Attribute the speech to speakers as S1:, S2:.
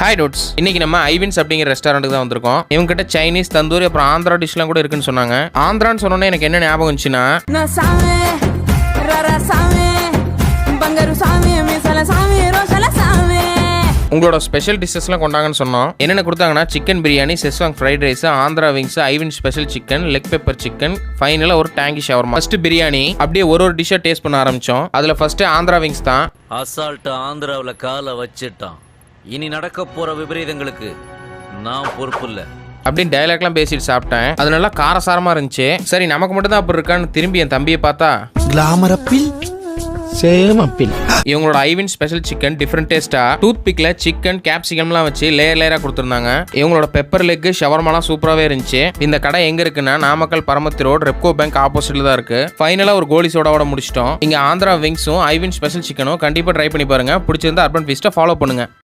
S1: Hi toads, இன்னைக்கு நம்ம ஐவின்ஸ் அப்படிங்கிற ரெஸ்டாரண்ட்டுக்கு தான் வந்திருக்கோம். இவங்க கிட்ட சைனீஸ், தந்தூரி, அப்புறம் ஆந்திரா டிஷ்லாம் கூட இருக்குன்னு சொன்னாங்க. ஆந்திரான்னு சொன்னோன்னே எனக்கு என்ன ஞாபகம் வந்துச்சுன்னா, உங்களோட ஸ்பெஷல் டிஷ்ஷஸ்லாம் கொண்டாங்கன்னு சொன்னோம். என்னென்ன கொடுத்தாங்கன்னா, chicken biryani, schezwan fried rice, Andhra wings, ஐவின் special chicken, leg pepper chicken, ஃபைனலா ஒரு டேங்கி ஷவர்மா. ஃபர்ஸ்ட் பிரியாணி, அப்படியே ஒரு டிஷ்ஷை டேஸ்ட் பண்ண ஆரம்பிச்சோம். அதுல ஃபர்ஸ்ட் ஆந்திரா விங்ஸ் தான்.
S2: அசால்ட் ஆந்திராவில் காலை வச்சிட்டான். இனி நடக்க போற விபரீதங்களுக்கு நான் பொறுப்பு இல்ல
S1: அப்படின்னு டைலாக்லாம் பேசிட்டு சாப்பிட்டேன். அது நல்லா காரசாரமா இருந்துச்சு. சரி, நமக்கு மட்டும் தான் அப்படி இருக்கான்னு திரும்பி என் தம்பியை பார்த்தா,
S3: கிளாமர் அப்பில் சேம் அப்பில்.
S1: இவங்களோட ஐவின் ஸ்பெஷல் சிக்கன் டிஃப்ரெண்ட் டேஸ்டா டூத் பிக்ல சிக்கன் கேப்சிகம்லாம் வச்சு லேயரா கொடுத்துருந்தாங்க. இவங்களோட பெப்பர் லெக் ஷவர்மாலாம் சூப்பராகவே இருந்துச்சு. இந்த கடை எங்க இருக்குன்னா, நாமக்கல் பரமத்தி ரோடு, ரெப்கோ பேங்க் ஆப்போசிட்ல தான் இருக்கு. ஃபைனலா ஒரு கோலி சோடாவோட முடிச்சிட்டோம். இங்க ஆந்திரா விங்ஸும் ஐவின் ஸ்பெஷல் சிக்கனும் கண்டிப்பா ட்ரை பண்ணி பாருங்க. பிடிச்சிருந்தா அர்பன் ஃபீஸ்ட்டை ஃபாலோ பண்ணுங்க.